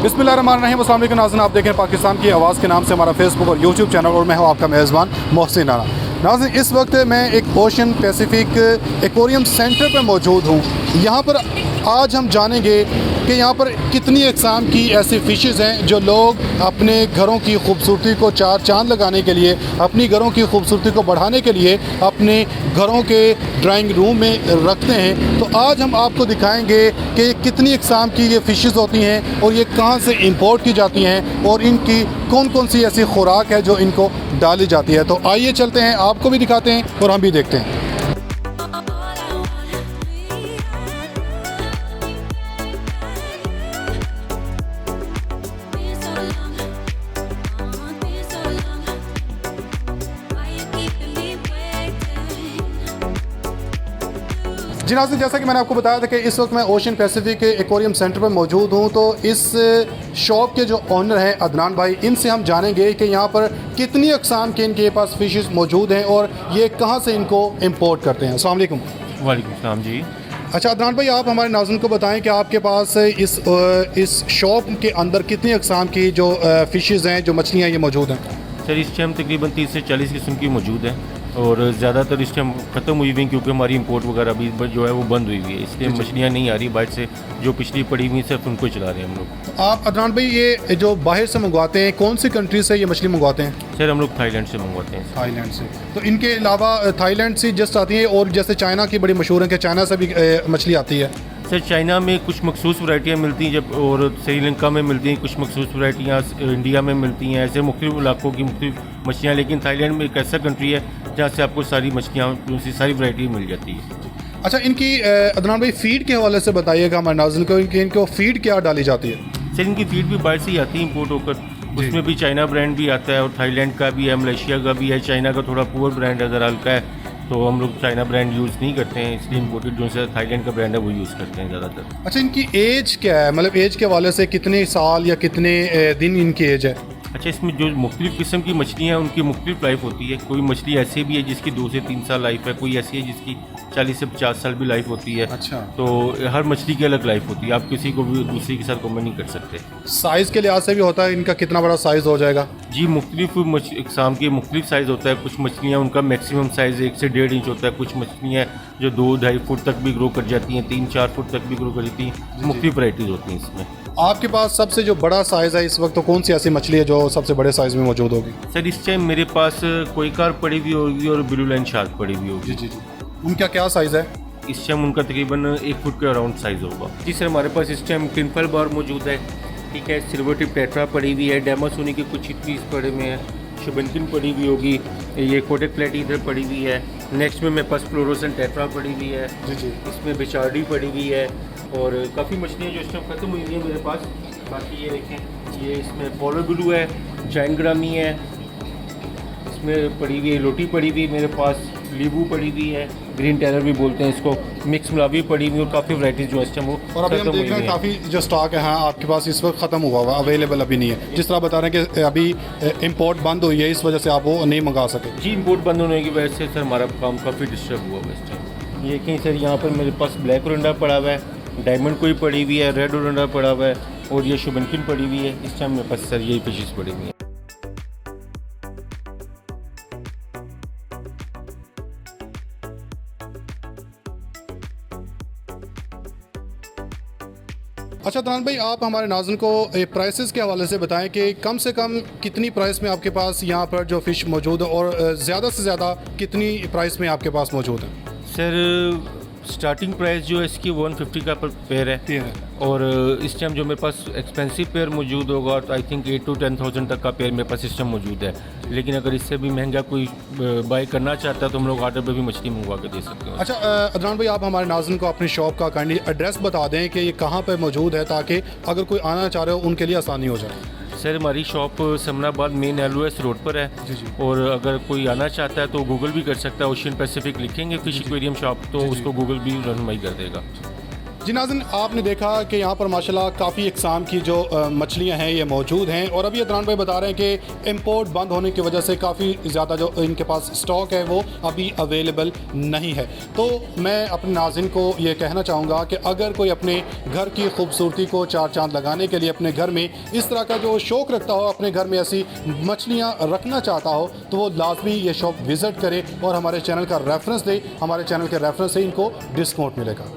बिस्मिल्लाहिर्रहमानिर्रहीम। अस्सलाम वालेकुम नाज़रीन, आप देखें पाकिस्तान की आवाज़ के नाम से हमारा फेसबुक और यूट्यूब चैनल और मैं हूँ आपका मेज़बान मोहसिन राना। नाज़रीन, इस वक्त मैं एक ओशन पैसिफिक एक्वेरियम सेंटर पर मौजूद हूँ। यहाँ पर आज हम जानेंगे कि यहाँ पर कितनी अक़साम की ऐसी फ़िशेज़ हैं जो लोग अपने घरों की खूबसूरती को चार चांद लगाने के लिए, अपनी घरों की खूबसूरती को बढ़ाने के लिए अपने घरों के ड्राइंग रूम में रखते हैं। तो आज हम आपको दिखाएंगे कि कितनी अक़साम की ये फ़िशेज़ होती हैं और ये कहाँ से इंपोर्ट की जाती हैं और इनकी कौन कौन सी ऐसी खुराक है जो इनको डाली जाती है। तो आइए चलते हैं, आपको भी दिखाते हैं और हम भी देखते हैं। जी नाज़रीन, जैसा कि मैंने आपको बताया था कि इस वक्त मैं ओशन पैसिफिक एक्वेरियम सेंटर पर मौजूद हूं। तो इस शॉप के जो ओनर हैं अदनान भाई, इनसे हम जानेंगे कि यहाँ पर कितनी अक़साम के इनके पास फ़िशेस मौजूद हैं और ये कहाँ से इनको इंपोर्ट करते हैं। अस्सलाम वालेकुम। वालेकुम सलाम जी। अच्छा अदनान भाई, आप हमारे नाज़रीन को बताएं कि आपके पास इस शॉप के अंदर कितनी अक़साम की जो फ़िशेज़ हैं, जो मछलियाँ ये मौजूद हैं। सर इस टाइम तकरीबन 30 से 40 किस्म की मौजूद है और ज़्यादातर इस टाइम ख़त्म हुई हुई हैं क्योंकि हमारी इंपोर्ट वगैरह भी जो है वो बंद हुई हुई है, इसलिए मछलियाँ नहीं आ रही बाहर से। जो पिछली पड़ी हुई सिर्फ उनको चला रहे हैं हम लोग। तो आप अदनान भाई ये जो बाहर से मंगवाते हैं, कौन सी कंट्री से ये मछली मंगवाते हैं। सर हम लोग थाईलैंड से मंगवाते हैं। थाईलैंड से। तो इनके अलावा थाईलैंड से जस्ट आती है और जैसे चाइना की बड़ी मशहूर है कि चाइना से भी मछली आती है। सर चाइना में कुछ मखसूस वैरायटियाँ मिलती हैं जब, और श्रीलंका में मिलती हैं कुछ मखसूस वैरायटियाँ, इंडिया में मिलती हैं, ऐसे मुख्तलिफ इलाकों की मुख्तलिफ मछलियाँ। लेकिन थाईलैंड में एक ऐसा कंट्री है जहाँ से आपको सारी मछलियाँ, सारी वैरायटी मिल जाती है। अच्छा, इनकी अदनान भाई फीड के हवाले से बताइएगा हमारे नाज़रीन को, इनको फीड क्या डाली जाती है। सर इनकी फीड भी बाहर से ही आती है इंपोर्ट होकर, उसमें भी चाइना ब्रांड भी आता है और थाईलैंड का भी है, मलेशिया का भी है। चाइना का थोड़ा पुअर ब्रांड है, ज़रा हल्का है, तो हम लोग चाइना ब्रांड यूज़ नहीं करते हैं, इसलिए इंपोर्टेड जो से थाईलैंड का ब्रांड है वो यूज़ करते हैं ज़्यादातर। अच्छा, इनकी एज क्या है, मतलब एज के हवाले से कितने साल या कितने दिन इनकी एज है। अच्छा, इसमें जो मुख्तलिफ किस्म की मछलियाँ हैं उनकी मुख्तलिफ लाइफ होती है। कोई मछली ऐसी भी है जिसकी 2 से 3 साल लाइफ है, कोई ऐसी है जिसकी 40 से 50 साल भी लाइफ होती है। अच्छा, तो हर मछली की अलग लाइफ होती है, आप किसी को भी दूसरी के साथ कमेंट नहीं कर सकते। साइज़ के लिहाज से भी होता है इनका कितना बड़ा साइज़ हो जाएगा। जी मुख्तलिफ इकसाम के मुख्तलिफ साइज़ होता है। कुछ मछलियाँ उनका मैक्सिमम साइज़ 1 से 1.5 इंच होता है, कुछ मछलियाँ जो 2-2.5 फुट तक भी ग्रो कर जाती हैं, 3-4 फुट तक भी ग्रो कर जाती हैं। मुख्तलिफ वैराइटीज़ होती हैं इसमें। आपके पास सबसे जो बड़ा साइज़ है इस वक्त, तो कौन सी ऐसी मछली है जो सबसे बड़े साइज़ में मौजूद होगी। सर इस टाइम मेरे पास कोई कार पड़ी हुई होगी और ब्लू लाइन शार्क पड़ी हुई होगी। जी। उनका क्या साइज़ है। इस टाइम उनका तकरीबन 1 फुट के अराउंड साइज़ होगा। जी सर, हमारे पास इस टाइम टिम्पल बार मौजूद है, ठीक है, सिल्वर टिप टेट्रा पड़ी हुई है, डेमासोनी के कुछ पीस पड़े हुए हैं, शुबनकिन पड़ी हुई होगी, ये कोटेक प्लेटी इधर पड़ी हुई है। नेक्स्ट में मेरे पास फ्लोरोसेंट टेट्रा पड़ी हुई है। जी। इसमें बिचार्डी पड़ी हुई है और काफ़ी मछलियाँ जो इस टाइम ख़त्म हुई हैं मेरे पास। बाकी ये देखें, ये इसमें पोलो ब्लू है, जाइंट ग्रामी है, इसमें पड़ी हुई है लोटी पड़ी हुई मेरे पास, लीबू पड़ी हुई है, ग्रीन टेरर भी बोलते हैं इसको, मिक्स मलावी पड़ी हुई और काफ़ी वैराइटीज़ जो है वो। और अभी हम देख रहे हैं काफ़ी जो स्टॉक है, हाँ आपके पास इस वक्त ख़त्म हुआ हुआ, अवेलेबल अभी नहीं है। जिस तरह बता रहे हैं कि अभी इंपोर्ट बंद हुई है, इस वजह से आप वो नहीं मंगा सके। जी इंपोर्ट बंद होने की वजह से सर हमारा काम काफ़ी डिस्टर्ब हुआ है इस टाइम। ये कहीं सर यहाँ पर मेरे पास ब्लैक ओरंडा पड़ा हुआ है, डायमंड कोई पड़ी हुई है, रेड ओरंडा पड़ा हुआ है और ये शुबनकिन पड़ी हुई है। इस टाइम मेरे पास सर यही फिशेस पड़ी हुई हैं। अच्छा अदनान भाई, आप हमारे नाज़रीन को प्राइसेस के हवाले से बताएं कि कम से कम कितनी प्राइस में आपके पास यहाँ पर जो फ़िश मौजूद है और ज़्यादा से ज़्यादा कितनी प्राइस में आपके पास मौजूद है। सर स्टार्टिंग प्राइस जो है इसकी 150 का पर पेयर है और इस टाइम जो मेरे पास एक्सपेंसिव पेयर मौजूद होगा तो आई थिंक 8 to 10,000 तक का पेयर मेरे पास सिस्टम मौजूद है। लेकिन अगर इससे भी महंगा कोई बाय करना चाहता है तो हम लोग ऑर्डर पे भी मछली मंगवा के दे सकते हैं। अच्छा अदनान भाई, आप हमारे नाज़रीन को अपनी शॉप का काइंडली एड्रेस बता दें कि ये कहाँ पर मौजूद है ताकि अगर कोई आना चाह रहे हो उनके लिए आसानी हो जाए। सर हमारी shop Samanabad main LOS road पर है। जी। और अगर कोई आना चाहता है तो गूगल भी कर सकता है, ओशन पैसिफिक लिखेंगे फिश एक्वेरियम शॉप तो उसको गूगल भी रहनुमाई कर देगा। जी नाज़रीन, आपने देखा कि यहाँ पर माशाल्लाह काफ़ी इकसाम की जो मछलियाँ हैं ये मौजूद हैं, और अभी अदनान भाई बता रहे हैं कि इंपोर्ट बंद होने की वजह से काफ़ी ज़्यादा जो इनके पास स्टॉक है वो अभी अवेलेबल नहीं है। तो मैं अपने नाज़रीन को ये कहना चाहूँगा कि अगर कोई अपने घर की खूबसूरती को चार चांद लगाने के लिए अपने घर में इस तरह का जो शौक़ रखता हो, अपने घर में ऐसी मछलियाँ रखना चाहता हो, तो वो लाजमी ये शॉप विज़िट करे और हमारे चैनल का रेफरेंस दे। हमारे चैनल के रेफरेंस से इनको डिस्काउंट मिलेगा।